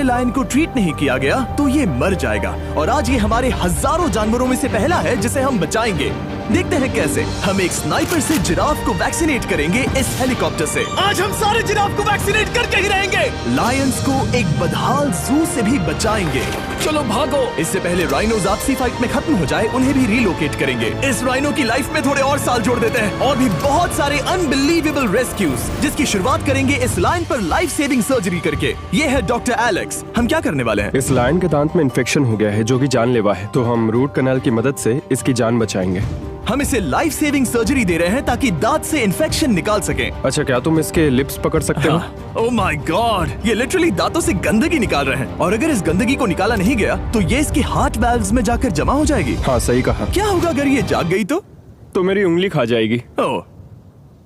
वाले लायन को ट्रीट नहीं किया गया तो ये मर जाएगा। और आज ये हमारे हजारों जानवरों में से पहला है जिसे हम बचाएंगे। देखते हैं कैसे। हम एक स्नाइपर से जिराफ को वैक्सीनेट करेंगे इस हेलीकॉप्टर से। आज हम सारे जिराफ को वैक्सीनेट करके ही रहेंगे। लायंस को एक बदहाल जू से भी बचाएंगे। चलो भागो। इससे पहले राइनोज आपसी फाइट में खत्म हो जाए, उन्हें भी रिलोकेट करेंगे। इस राइनो की लाइफ में थोड़े और साल जोड़ देते हैं और भी बहुत सारे अनबिलीवेबल रेस्क्यूज, जिसकी शुरुआत करेंगे इस लायन पर लाइफ सेविंग सर्जरी करके। ये है डॉक्टर एलेक्स। हम क्या करने वाले हैं? इस लायन के दांत में इन्फेक्शन हो गया है जो कि जानलेवा है, तो हम रूट कैनाल की मदद से इसकी जान बचाएंगे। हम इसे लाइफ सेविंग सर्जरी दे रहे हैं ताकि दांत से इन्फेक्शन निकाल सकें। अच्छा, क्या तुम इसके लिप्स पकड़ सकते हो? ओह माय गॉड, ये लिटरली दांतों से गंदगी निकाल रहे हैं। और अगर इस गंदगी को निकाला नहीं गया तो ये इसके हार्ट वाल्व्स में जाकर जमा हो जाएगी। हाँ, सही कहा। क्या होगा अगर ये जाग गई तो मेरी उंगली खा जाएगी। ओह,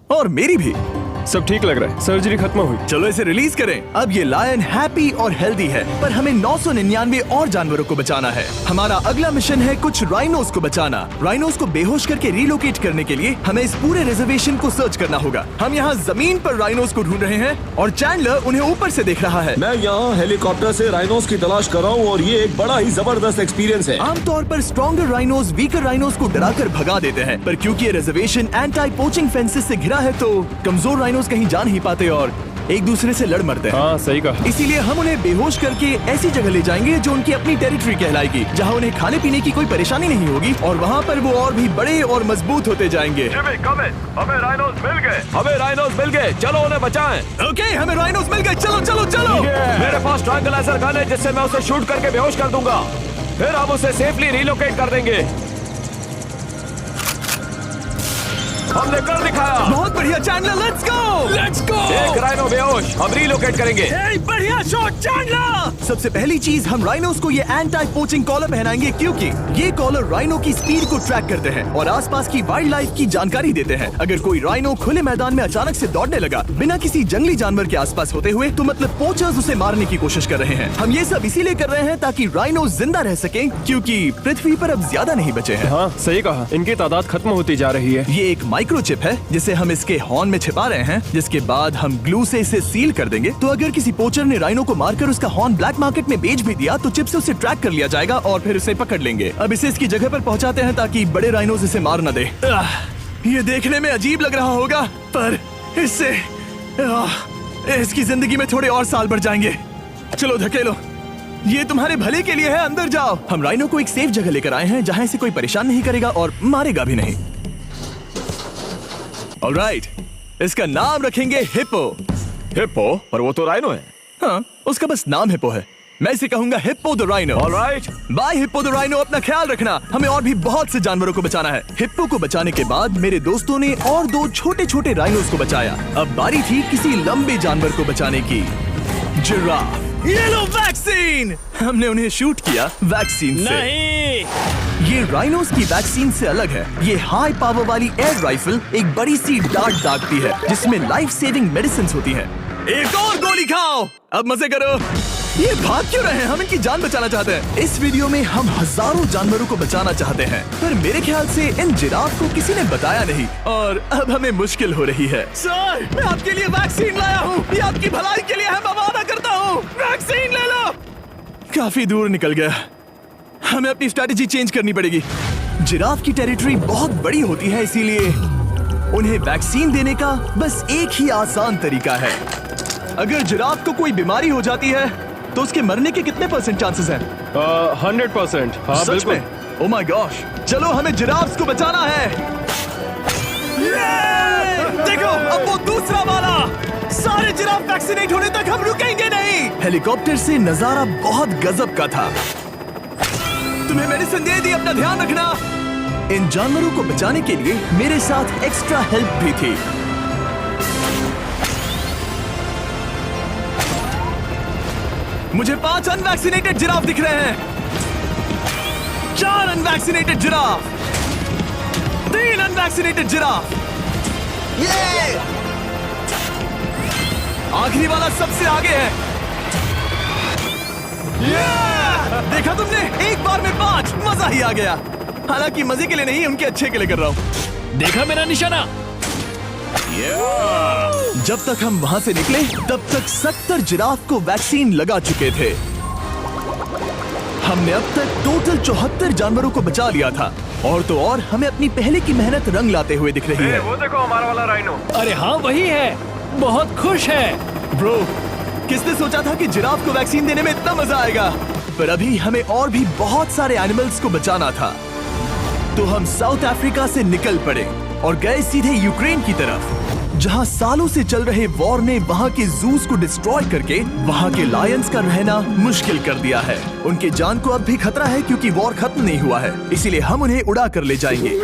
और मेरी भी। सब ठीक लग रहा है, सर्जरी खत्म हुई। चलो इसे रिलीज करें। अब ये लायन हैप्पी और हेल्दी है, पर हमें 999 और जानवरों को बचाना है। हमारा अगला मिशन है कुछ राइनोस को बचाना। राइनोस को बेहोश करके रिलोकेट करने के लिए हमें इस पूरे रिजर्वेशन को सर्च करना होगा। हम यहाँ जमीन पर राइनोस को ढूंढ रहे हैं और चैंडलर उन्हें ऊपर से देख रहा है। मैं यहाँ हेलीकॉप्टर से राइनोस की तलाश कर रहा हूँ और ये एक बड़ा ही जबरदस्त एक्सपीरियंस है। आमतौर पर स्ट्रॉन्गर राइनोस वीकर राइनोस को डराकर भगा देते हैं, पर क्योंकि ये रिजर्वेशन एंटी पोचिंग फेंसेस से घिरा है तो कमजोर राइनोस कहीं जा नहीं पाते और एक दूसरे से लड़ मरते हैं। हाँ, सही कहा। इसीलिए हम उन्हें बेहोश करके ऐसी जगह ले जाएंगे जो उनकी अपनी टेरिटरी कहलाएगी, जहाँ उन्हें खाने पीने की कोई परेशानी नहीं होगी और वहाँ पर वो और भी बड़े और मजबूत होते जाएंगे। हमें राइनोस मिल गए। हमें राइनोस मिल गए, चलो उन्हें बचाएं। ओके, हमें राइनोस मिल गए। चलो चलो चलो। मेरे पास ट्रैंगुलर गन है जिससे मैं उसे शूट करके बेहोश कर दूंगा, फिर हम उसे सेफली रिलोकेट कर देंगे। हमने कर दिखाया। बहुत बढ़िया चैंडलर, लेट्स गो। एक राइनो बेहोश, हम रिलोकेट करेंगे। बढ़िया शॉट चैंडलर। सबसे पहली चीज, हम राइनोस को ये एंटी पोचिंग कॉलर पहनाएंगे क्योंकि ये कॉलर राइनो की स्पीड को ट्रैक करते हैं और आसपास की वाइल्ड लाइफ की जानकारी देते हैं। अगर कोई राइनो खुले मैदान में अचानक से दौड़ने लगा बिना किसी जंगली जानवर के आसपास होते हुए, तो मतलब पोचर्स उसे मारने की कोशिश कर रहे हैं। हम ये सब इसीलिए कर रहे हैं ताकि राइनो जिंदा रह सके, क्योंकि पृथ्वी पर अब ज्यादा नहीं बचे हैं। हाँ, सही कहा। इनकी तादाद खत्म होती जा रही है। ये एक माइक्रोचिप है जिसे हम इसके हॉर्न में छिपा रहे हैं, जिसके बाद हम ग्लू से इसे सील कर देंगे। तो अगर किसी पोचर ने राइनो को मारकर उसका हॉर्न ब्लैक मार्केट में बेच भी दिया तो चिप से उसे ट्रैक कर लिया जाएगा और फिर उसे पकड़ लेंगे। अब इसे इसकी जगह पर पहुंचाते हैं ताकि बड़े राइनोस इसे मार न दे। ये देखने में अजीब लग रहा होगा, पर इससे इसकी जिंदगी में थोड़े और साल बढ़ जाएंगे। चलो धकेलो, ये तुम्हारे भले के लिए है। अंदर जाओ। हम राइनो को एक सेफ जगह लेकर आए हैं जहाँ इसे कोई परेशान नहीं करेगा और मारेगा भी नहीं। ऑलराइट, इसका नाम रखेंगे हिप्पो। हिप्पो? पर वो तो राइनो है। हाँ, उसका बस नाम हिप्पो है। मैं इसे कहूंगा hippo the rhino. Alright, bye hippo the rhino. अपना ख्याल रखना, हमें और भी बहुत से जानवरों को बचाना है। हिप्पो को बचाने के बाद मेरे दोस्तों ने और 2 छोटे छोटे राइनोस को बचाया। अब बारी थी किसी लंबे जानवर को बचाने की, जिराफ। ये लो वैक्सीन। हमने उन्हें शूट किया वैक्सीन से। नहीं, ये राइनोस की वैक्सीन से अलग है। ये हाई पावर वाली एयर राइफल एक बड़ी सी डार्ट दागती है जिसमें लाइफ सेविंग मेडिसिन होती है। एक और गोली खाओ, अब मजे करो। ये भाग क्यों रहे हैं? हम इनकी जान बचाना चाहते हैं। इस वीडियो में हम हजारों जानवरों को बचाना चाहते हैं, पर मेरे ख्याल से इन जिराफ को किसी ने बताया नहीं और अब हमें मुश्किल हो रही है। सर, मैं आपके लिए वैक्सीन लाया हूँ। ये आपकी भलाई के लिए है, मैं वादा करता हूँ। वैक्सीन ले लो। काफी दूर निकल गया, हमें अपनी स्ट्रैटेजी चेंज करनी पड़ेगी। जिराफ की टेरिटरी बहुत बड़ी होती है, इसीलिए उन्हें वैक्सीन देने का बस एक ही आसान तरीका है। अगर जिराफ को कोई बीमारी हो जाती है तो उसके मरने के कितने % चांसेस हैं? 100%। हाँ, सच बिल्कुल। में? ओह माय गॉश, चलो हमें जिराफ्स को बचाना है। देखो, अब वो दूसरा वाला। सारे जिराफ वैक्सीनेट होने तक हम रुकेंगे नहीं। हेलीकॉप्टर से नजारा बहुत गजब का था। तुम्हें मेडिसिन दे दी, अपना ध्यान रखना। इन जानवरों को बचाने के लिए मेरे साथ एक्स्ट्रा हेल्प भी थी। मुझे 5 अनवैक्सीनेटेड जिराफ दिख रहे हैं। 4 अनवैक्सीनेटेड जिराफ, 3 अनवैक्सीनेटेड जिराफ। आखिरी वाला सबसे आगे है। देखा तुमने, एक बार में 5। मजा ही आ गया। हालांकि मजे के लिए नहीं, उनके अच्छे के लिए कर रहा हूँ। देखा मेरा निशाना? जब तक हम वहाँ से निकले तब तक 70 जिराफ को वैक्सीन लगा चुके थे। हमने अब तक टोटल 74 जानवरों को बचा लिया था। और तो और हमें अपनी पहले की मेहनत रंग लाते हुए दिख रही है। वो देखो हमारा वाला राइनो। अरे हाँ वही है, बहुत खुश है। ब्रो, किसने सोचा था कि जिराफ को वैक्सीन देने में इतना मजा आएगा। पर अभी हमें और भी बहुत सारे एनिमल्स को बचाना था। तो हम साउथ अफ्रीका से निकल पड़े और गए सीधे यूक्रेन की तरफ, जहां सालों से चल रहे वॉर ने वहां के जूस को डिस्ट्रॉय करके वहां के लायंस का रहना मुश्किल कर दिया है। उनके जान को अब भी खतरा है क्योंकि वॉर खत्म नहीं हुआ है, इसीलिए हम उन्हें उड़ा कर ले जाएंगे।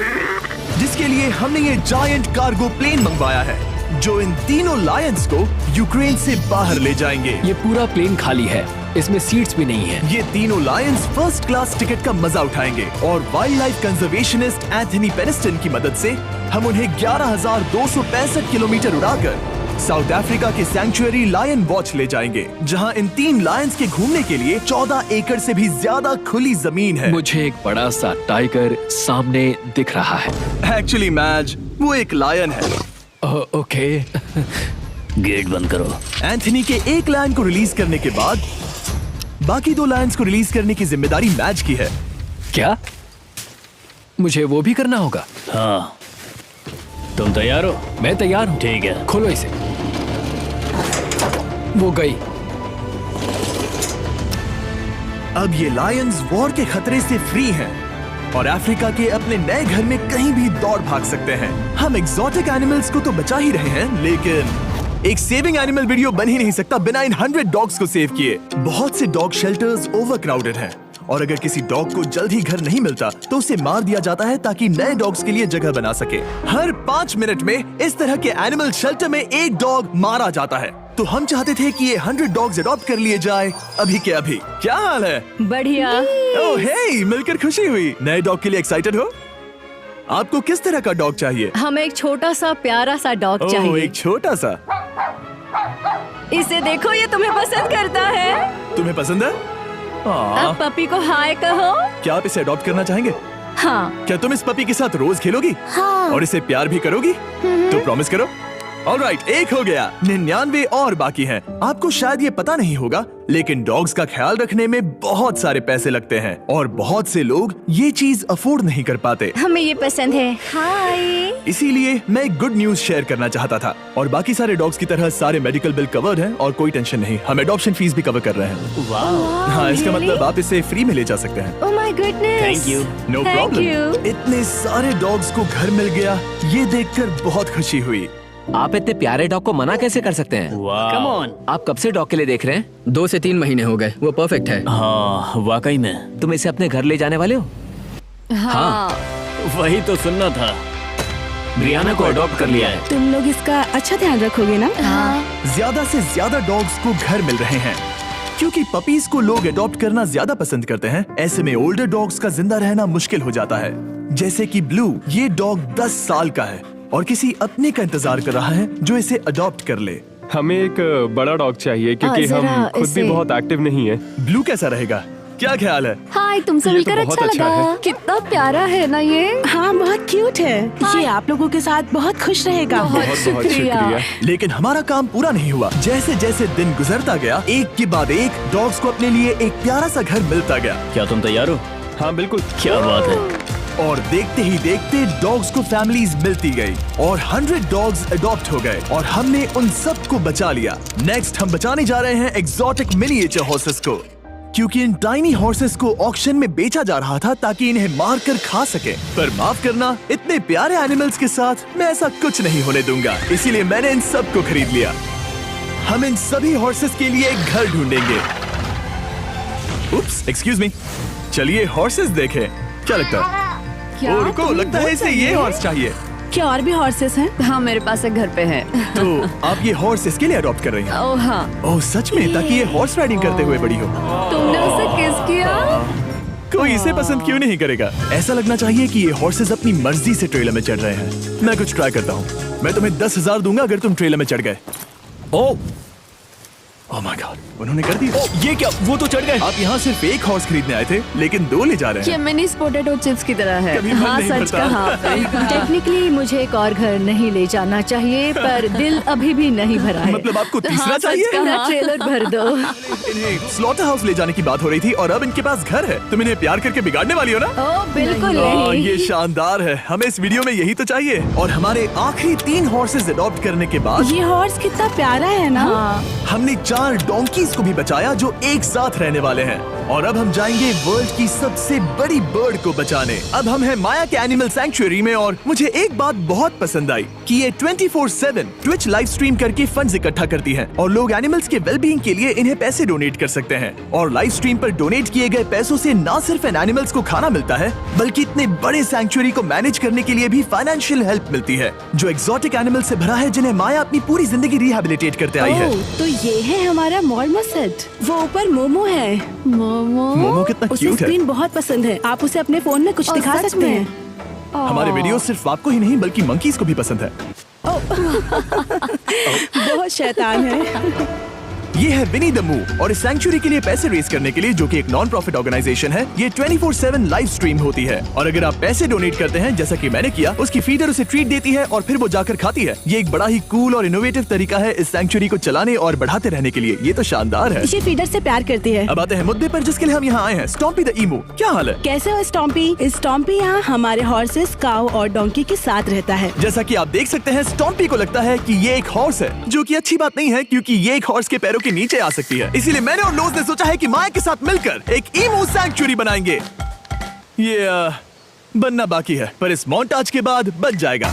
जिसके लिए हमने ये जायंट कार्गो प्लेन मंगवाया है जो इन तीनों लायंस को यूक्रेन से बाहर ले जाएंगे। ये पूरा प्लेन खाली है, इसमेमें सीट्स भी नहीं है। ये तीनों लायंस फर्स्ट क्लास टिकट का मजा उठाएंगे और वाइल्ड लाइफ कंजर्वेशनिस्ट एंथनी पेनिस्टन की मदद से हम उन्हें 11,265 किलोमीटर उड़ाकर साउथ अफ्रीका के सैंक्चुअरी लायन वॉच ले जाएंगे, जहां इन 3 लायंस के घूमने के लिए 14 एकड़ से भी ज्यादा खुली जमीन है। मुझे एक बड़ा सा टाइगर सामने दिख रहा है। एक्चुअली मैच वो एक लायन है। ओके। गेट बंद करो। एंथनी के एक लायन को रिलीज करने के बाद बाकी 2 लायंस को रिलीज करने की जिम्मेदारी मैच की है। क्या मुझे वो भी करना होगा? हाँ, तुम तैयार हो? मैं तैयार हूँ। ठीक है। खोलो इसे। वो गई। अब ये लायंस वॉर के खतरे से फ्री हैं और अफ्रीका के अपने नए घर में कहीं भी दौड़ भाग सकते हैं। हम एक्सोटिक एनिमल्स को तो बचा ही रहे हैं, लेकिन एक सेविंग एनिमल वीडियो बन ही नहीं सकता बिना इन 100 डॉग्स को सेव किए। बहुत से डॉग शेल्टर्स ओवरक्राउडेड हैं और अगर किसी डॉग को जल्द ही घर नहीं मिलता तो उसे मार दिया जाता है ताकि नए डॉग्स के लिए जगह बना सके। हर 5 मिनट में इस तरह के एनिमल शेल्टर में एक डॉग मारा जाता है। तो हम चाहते थे कि ये 100 डॉग्स अडॉप्ट कर लिए जाए अभी के अभी। क्या हाल है? बढ़िया। ओह हे, मिलकर खुशी हुई। नए डॉग के लिए एक्साइटेड हो? आपको किस तरह का डॉग चाहिए? हमें एक छोटा सा प्यारा सा डॉग ओह, चाहिए। एक छोटा सा। इसे देखो, ये तुम्हें पसंद करता है। तुम्हें पसंद है? अब पपी को हाय कहो। क्या आप इसे अडॉप्ट करना चाहेंगे? हाँ। क्या तुम इस पपी के साथ रोज खेलोगी? हाँ। और इसे प्यार भी करोगी? तो प्रॉमिस करो। ऑलराइट, एक हो गया। 99 और बाकी हैं। आपको शायद ये पता नहीं होगा, लेकिन डॉग्स का ख्याल रखने में बहुत सारे पैसे लगते हैं और बहुत से लोग ये चीज अफोर्ड नहीं कर पाते। हमें ये पसंद है। हाय। इसीलिए मैं एक गुड न्यूज शेयर करना चाहता था। और बाकी सारे डॉग्स की तरह सारे मेडिकल बिल कवर्ड हैं और कोई टेंशन नहीं। हम एडॉप्शन फीस भी कवर कर रहे हैं। हाँ, इसका मतलब आप इसे फ्री में ले जा सकते हैं। Oh my goodness. Thank you. No Thank problem. you. इतने सारे डॉग्स को घर मिल गया, ये देखकर बहुत खुशी हुई। आप इतने प्यारे डॉग को मना कैसे कर सकते हैं? Come on. आप कब से डॉग के लिए देख रहे हैं? 2 से 3 महीने हो गए। वो परफेक्ट है। हाँ, वाकई में। तुम इसे अपने घर ले जाने वाले हो? हाँ। वही तो सुनना था। ब्रियाना को अडॉप्ट कर लिया है। तुम लोग इसका अच्छा ध्यान रखोगे ना? हाँ। ज्यादा से ज्यादा डॉग्स को घर मिल रहे हैं क्योंकि पपीज को लोग अडॉप्ट करना ज्यादा पसंद करते हैं। ऐसे में ओल्डर डॉग्स का जिंदा रहना मुश्किल हो जाता है। जैसे कि ब्लू, ये डॉग 10 साल का है और किसी अपने का इंतजार कर रहा है जो इसे अडॉप्ट कर ले। हमें एक बड़ा डॉग चाहिए क्योंकि जरा हम खुद भी इसे- बहुत एक्टिव नहीं है। ब्लू कैसा रहेगा? क्या ख्याल है? हाय, तुमसे ये तो मिलकर बहुत अच्छा अच्छा लगा। है। कितना प्यारा है ना ये। हाँ, बहुत क्यूट है। ये आप लोगों के साथ बहुत खुश रहेगा। बहुत बहुत शुक्रिया। लेकिन हमारा काम पूरा नहीं हुआ। जैसे जैसे दिन गुजरता गया, एक के बाद एक डॉग्स को अपने लिए एक प्यारा सा घर मिलता गया। क्या तुम तैयार हो? हाँ बिल्कुल। क्या बात है। और देखते ही देखते डॉग्स को फैमिलीज मिलती गई और 100 डॉग्स अडॉप्ट हो गए और हमने उन सब को बचा लिया। नेक्स्ट हम बचाने जा रहे हैं एक्सोटिक मिनिएचर हॉर्सेस को, क्योंकि इन टाइनी हॉर्सेस को ऑक्शन में बेचा जा रहा था ताकि इन्हें मार कर खा सके। पर माफ करना, इतने प्यारे एनिमल्स के साथ मैं ऐसा कुछ नहीं होने दूंगा। इसीलिए मैंने इन सब को खरीद लिया। हम इन सभी हॉर्सेस के लिए एक घर ढूंढेंगे। उप्स, एक्सक्यूज मी। चलिए हॉर्सेस देखें। क्या लगता है? क्या? ओ, रुको, तुम्हें लगता है वो इसे ये चाहिए? हॉर्स चाहिए। क्या और भी हॉर्सेस हैं? हाँ, मेरे पास एक घर पे है। तो आप ये हॉर्स इसके लिए अडॉप्ट कर रही हैं? ओह हाँ। ओह सच में? ताकि ये हॉर्स राइडिंग करते हुए बड़ी हो। तुमने उसे किस किया? कोई इसे पसंद क्यों नहीं करेगा? ऐसा लगना चाहिए कि ये हॉर्सेस अपनी मर्जी से ट्रेलर में चढ़ रहे हैं। मैं कुछ ट्राई करता हूँ। मैं तुम्हें 10,000 दूंगा अगर तुम ट्रेलर में चढ़ गए। ओ, ओह माय गॉड, उन्होंने कर दिया। ये क्या, वो तो चढ़ गए। आप यहाँ सिर्फ एक हॉर्स खरीदने आए थे, लेकिन 2 ले जा रहे ये हैं। मिनी पोटैटो चिप्स की तरह है। कभी मन हाँ, नहीं सच भरता। कहा। टेक्निकली मुझे एक और घर नहीं ले जाना चाहिए, पर दिल अभी भी नहीं भरा है। मतलब आपको तीसरा हाँ, सच चाहिए? कहा, ट्रेलर भर दो। इन्हें स्लॉटर हाउस ले जाने की बात हो रही थी और अब इनके पास घर है। तुम इन्हें प्यार करके बिगाड़ने वाली हो ना? ओह बिल्कुल ओह, नहीं। ये शानदार है। हमें इस वीडियो में यही तो चाहिए। और हमारे आखिरी 3 हॉर्सेस अडॉप्ट करने के बाद ये हॉर्स कितना प्यारा है ना। हाँ, हमने 4 डोंकीज को भी बचाया जो एक साथ रहने वाले हैं। और अब हम जाएंगे वर्ल्ड की सबसे बड़ी बर्ड को बचाने। अब हम हैं माया के एनिमल सैंक्चुअरी में और मुझे एक बात बहुत पसंद आई कि ये 24/7 ट्विच लाइव स्ट्रीम करके फंड्स इकट्ठा करती है और लोग एनिमल्स के वेलबींग के लिए इन्हें पैसे डोनेट कर सकते हैं। और लाइव स्ट्रीम पर डोनेट किए गए पैसों से न सिर्फ इन एनिमल्स को खाना मिलता है, बल्कि इतने बड़े सैंक्चुअरी को मैनेज करने के लिए भी फाइनेंशियल हेल्प मिलती है, जो एक्सोटिक एनिमल से भरा है जिन्हें माया अपनी पूरी जिंदगी रिहैबिलिटेट करते आई है। ओह, तो ये है हमारा मॉर्मोसेट। वो ऊपर मोमो है। मोमो कितना उसे क्यूट है। स्क्रीन बहुत पसंद है। आप उसे अपने फोन में कुछ ओह, दिखा सच सकते में? हैं। हमारे वीडियो सिर्फ आपको ही नहीं बल्कि मंकीज को भी पसंद है। बहुत शैतान है। ये है विनी द मू और इस सैंक्चुअरी के लिए पैसे रेज करने के लिए, जो कि एक नॉन प्रॉफिट ऑर्गेनाइजेशन है, ये 24/7 लाइव स्ट्रीम होती है। और अगर आप पैसे डोनेट करते हैं जैसा कि मैंने किया, उसकी फीडर उसे ट्रीट देती है और फिर वो जाकर खाती है। ये एक बड़ा ही कूल और इनोवेटिव तरीका है इस सैंक्चुअरी को चलाने और बढ़ाते रहने के लिए। ये तो शानदार है। ये फीडर से प्यार करती है। अब आते हैं मुद्दे पर जिसके लिए हम यहाँ आए हैं, स्टॉम्पी द ईमू। क्या हाल है? कैसे हो स्टॉम्पी? स्टॉम्पी यहाँ हमारे हॉर्सेस, काऊ और डोंकी के साथ रहता है। जैसा कि आप देख सकते हैं, स्टॉम्पी को लगता है कि ये एक हॉर्स है, जो कि अच्छी बात नहीं है क्योंकि ये एक हॉर्स के पैरों के नीचे आ सकती है। इसीलिए मैंने और लोज ने सोचा है कि माया के साथ मिलकर एक ईमू सैंक्चुअरी बनाएंगे। ये बनना बाकी है, पर इस मोंटाज के बाद बन जाएगा।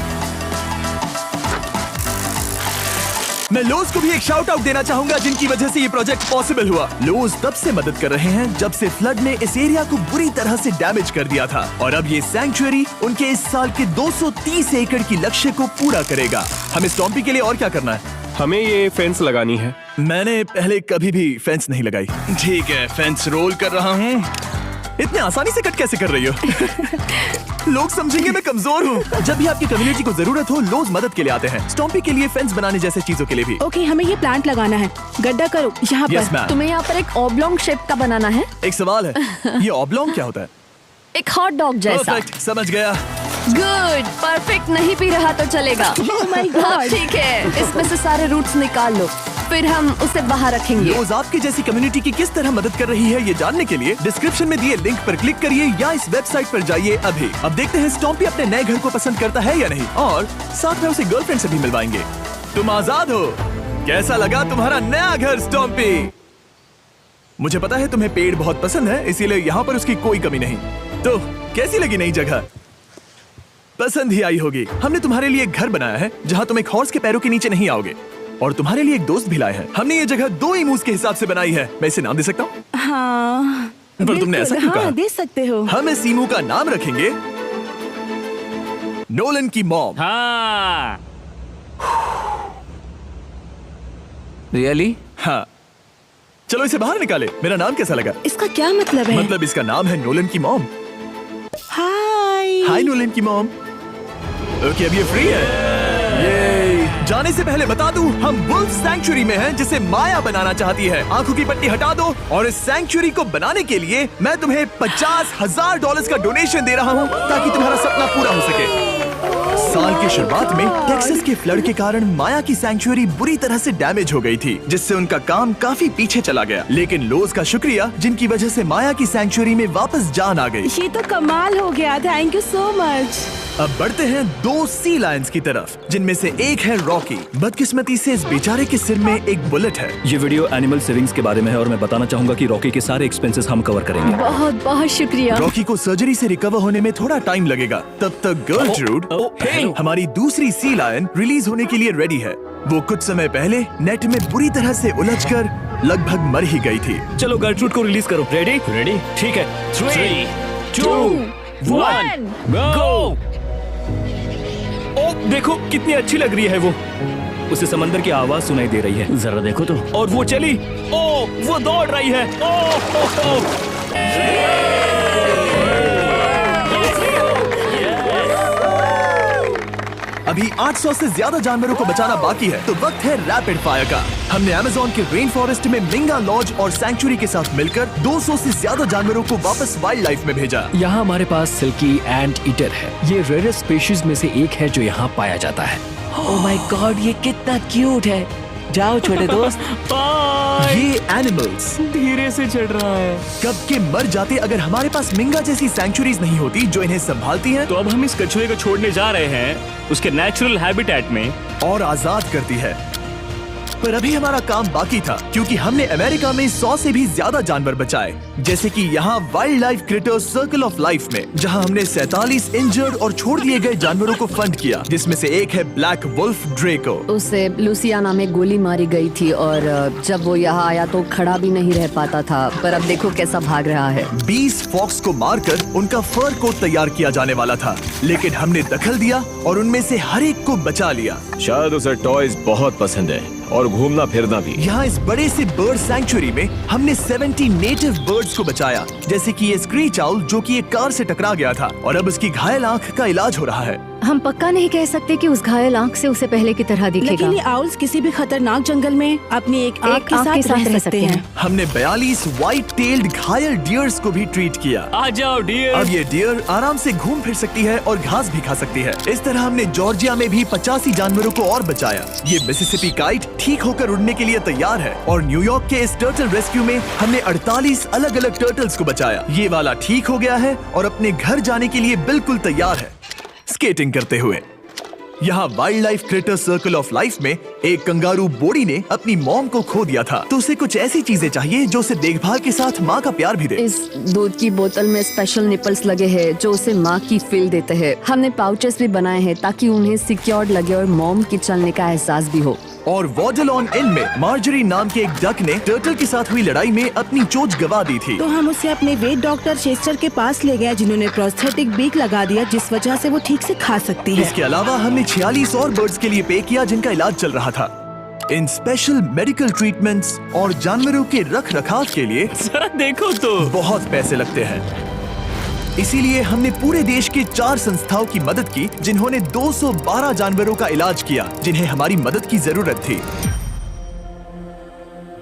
मैं लोज को भी एक शाउट आउट देना चाहूंगा जिनकी वजह से ये प्रोजेक्ट पॉसिबल हुआ। लोज तब से मदद कर रहे हैं जब से फ्लड ने इस एरिया को बुरी तरह से डैमेज कर दिया था, और अब ये सैंक्चुअरी उनके इस साल के 230 एकड़ की लक्ष्य को पूरा करेगा। हमें स्टॉम्पी के लिए और क्या करना है? हमें ये फेंस लगानी है। मैंने पहले कभी भी फेंस नहीं लगाई। ठीक है, फेंस रोल कर रहा हूँ। इतने आसानी से कट कैसे कर रही हो? लोग समझेंगे मैं कमजोर हूँ। जब भी आपकी कम्युनिटी को जरूरत हो, लोग मदद के लिए आते हैं। स्टॉम्पी के लिए फेंस बनाने जैसे चीजों के लिए भी। ओके, हमें ये प्लांट लगाना है। गड्ढा करो यहाँ यस पर। मैम। तुम्हें यहाँ पर एक ऑब्लोंग शेप का बनाना है, एक सवाल है, ये ऑब्लोंग क्या होता है? एक हॉट डॉग जैसा। परफेक्ट, समझ गया। गुड, परफेक्ट नहीं पी रहा तो चलेगा। Oh my God. हाँ, ठीक है, इसमें से सारे रूट्स निकाल लो, फिर हम उसे बाहर रखेंगे। लोज आपकी जैसी कम्युनिटी की किस तरह मदद कर रही है ये जानने के लिए डिस्क्रिप्शन में दिए लिंक पर क्लिक करिए या इस वेबसाइट पर जाइए अभी। अब देखते हैं स्टॉम्पी अपने नए घर को पसंद करता है या नहीं, और साथ में उसे गर्लफ्रेंड से भी मिलवाएंगे। तुम आजाद हो। कैसा लगा तुम्हारा नया घर स्टॉम्पी? मुझे पता है तुम्हें पेड़ बहुत पसंद है, इसीलिए यहाँ पर उसकी कोई कमी नहीं। तो कैसी लगी नई जगह? पसंद ही आई होगी। हमने तुम्हारे लिए एक घर बनाया है जहाँ तुम एक हॉर्स के पैरों के नीचे नहीं आओगे, और तुम्हारे लिए एक दोस्त भी लाए हैं। हमने ये जगह 2 ईमूस के हिसाब से बनाई है। मैं इसे नाम दे सकता हूँ? हाँ, पर तुमने ऐसा क्यों कहा? हाँ, दे सकते हो। हम इस ईमू का नाम रखेंगे नोलन की मॉम। हाँ। रियली? हाँ, चलो इसे बाहर निकाले। मेरा नाम कैसा लगा? इसका क्या मतलब है? मतलब इसका नाम है नोलन की मॉम। हाय। हाय नोलन की मॉम। ओके, अब ये फ्री है। ये जाने से पहले बता दूं, हम वुल्फ सैंक्चुअरी में हैं जिसे माया बनाना चाहती है। आंखों की पट्टी हटा दो, और इस सैंक्चुअरी को बनाने के लिए मैं तुम्हें $50,000 का डोनेशन दे रहा हूं ताकि तुम्हारा सपना पूरा हो सके। साल की शुरुआत में टेक्सास के फ्लड के कारण माया की सैंक्चुअरी बुरी तरह से डैमेज हो गई थी, जिससे उनका काम काफी पीछे चला गया। लेकिन लोज का शुक्रिया, जिनकी वजह से माया की सैंक्चुअरी में वापस जान आ गई। ये तो कमाल हो गया। Thank you so much. अब बढ़ते हैं 2 सी लायंस की तरफ, जिनमें से एक है रॉकी। बदकिस्मती से इस बेचारे के सिर में एक बुलेट है। ये वीडियो एनिमल सेविंग्स के बारे में है और मैं बताना चाहूंगा कि रॉकी के सारे एक्सपेंसेस हम कवर करेंगे। बहुत बहुत शुक्रिया। रॉकी को सर्जरी से रिकवर होने में थोड़ा टाइम लगेगा। तब तक गर्लट्रूड, हमारी दूसरी सी लायन, रिलीज होने के लिए रेडी है। वो कुछ समय पहले नेट में बुरी तरह से उलझकर लगभग मर ही गई थी। चलो गर्ट्रूड को रिलीज करो। रेडी? रेडी? ठीक है। 3, 2, 1, गो! ओ, देखो कितनी अच्छी लग रही है वो। उसे समंदर की आवाज सुनाई दे रही है। जरा देखो तो। और वो चली। ओ, वो दौड़ रही है। ओ। अभी 800 से ज्यादा जानवरों को बचाना बाकी है, तो वक्त है रैपिड फायर का। हमने अमेज़न के रेन फॉरेस्ट में मिंगा लॉज और सैंक्चुरी के साथ मिलकर 200 से ज्यादा जानवरों को वापस वाइल्ड लाइफ में भेजा। यहाँ हमारे पास सिल्की एंट ईटर है। ये रेयरेस्ट स्पीशीज में से एक है जो यहाँ पाया जाता है। ओह माय गॉड, ये कितना क्यूट है। जाओ छोटे दोस्त। ये एनिमल्स धीरे से चढ़ रहा है। कब के मर जाते अगर हमारे पास मिंगा जैसी सैंक्चुरीज नहीं होती जो इन्हें संभालती हैं तो अब हम इस कछुए को छोड़ने जा रहे हैं उसके नेचुरल हैबिटेट में और आजाद करती है। पर अभी हमारा काम बाकी था, क्योंकि हमने अमेरिका में 100 से भी ज्यादा जानवर बचाए, जैसे कि यहाँ wild life critters circle of life में, जहाँ हमने 47 इंजर्ड और छोड़ दिए गए जानवरों को फंड किया, जिसमें से एक है ब्लैक वुल्फ ड्रेको। उसे लुसियाना में गोली मारी गई थी और जब वो यहाँ आया तो खड़ा भी नहीं रह पाता था, पर अब देखो कैसा भाग रहा है। 20 फॉक्स को मारकर उनका फर कोट तैयार किया जाने वाला था, लेकिन हमने दखल दिया और उनमें से हर एक को बचा लिया। शायद उसे टॉयज बहुत पसंद है और घूमना फिरना भी। यहाँ इस बड़े से बर्ड सैंक्चुरी में हमने 70 नेटिव बर्ड्स को बचाया, जैसे कि ये स्क्रीच आउल जो कि एक कार से टकरा गया था और अब उसकी घायल आंख का इलाज हो रहा है। हम पक्का नहीं कह सकते कि उस घायल आंख से उसे पहले की तरह दिखेगा। लेकिन ये आउल्स किसी भी खतरनाक जंगल में अपनी एक आंख के साथ रह सकते हैं। हमने 42 व्हाइट टेल्ड घायल डियर्स को भी ट्रीट किया। आ जाओ डियर। अब ये डियर आराम से घूम फिर सकती है और घास भी खा सकती है। इस तरह हमने जॉर्जिया में भी 85 जानवरों को और बचाया। ये मिसिसिपी काइट ठीक होकर उड़ने के लिए तैयार है और न्यूयॉर्क के इस टर्टल रेस्क्यू में हमने 48 अलग अलग टर्टल्स को बचाया। ये वाला ठीक हो गया है और अपने घर जाने के लिए बिल्कुल तैयार है स्केटिंग करते हुए। यहाँ wildlife critter circle of life में एक कंगारू बोडी ने अपनी मॉम को खो दिया था, तो उसे कुछ ऐसी चीजें चाहिए जो उसे देखभाल के साथ माँ का प्यार भी दे। इस दूध की बोतल में स्पेशल निपल्स लगे हैं जो उसे माँ की फील देते हैं। हमने पाउचेस भी बनाए हैं ताकि उन्हें सिक्योर्ड लगे और मॉम के चलने का एहसास भी हो। और वॉडलॉन इन में मार्जरी नाम के एक डक ने टर्टल के साथ हुई लड़ाई में अपनी चोंच गवा दी थी, तो हम उसे अपने वेट डॉक्टर चेस्टर के पास ले गए, जिन्होंने प्रोस्थेटिक बीक लगा दिया जिस वजह से वो ठीक से खा सकती है। इसके अलावा हमने 46 और बर्ड्स के लिए पे किया जिनका इलाज चल रहा था। इन स्पेशल मेडिकल ट्रीटमेंट्स और जानवरों के रख रखाव के लिए जरा देखो तो बहुत पैसे लगते हैं। इसीलिए हमने पूरे देश के 4 संस्थाओं की मदद की जिन्होंने 212 जानवरों का इलाज किया जिन्हें हमारी मदद की जरूरत थी।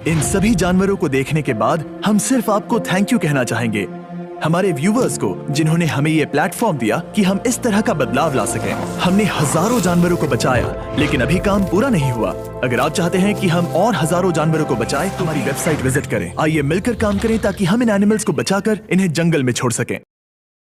इन सभी जानवरों को देखने के बाद हम सिर्फ आपको थैंक यू कहना चाहेंगे, हमारे व्यूवर्स को जिन्होंने हमें ये प्लेटफॉर्म दिया कि हम इस तरह का बदलाव ला सकें। हमने हजारों जानवरों को बचाया, लेकिन अभी काम पूरा नहीं हुआ। अगर आप चाहते हैं कि हम और हजारों जानवरों को बचाएं, तो हमारी वेबसाइट विजिट करें। आइए मिलकर काम करें ताकि हम इन एनिमल्स को बचाकर इन्हें जंगल में छोड़ सकें।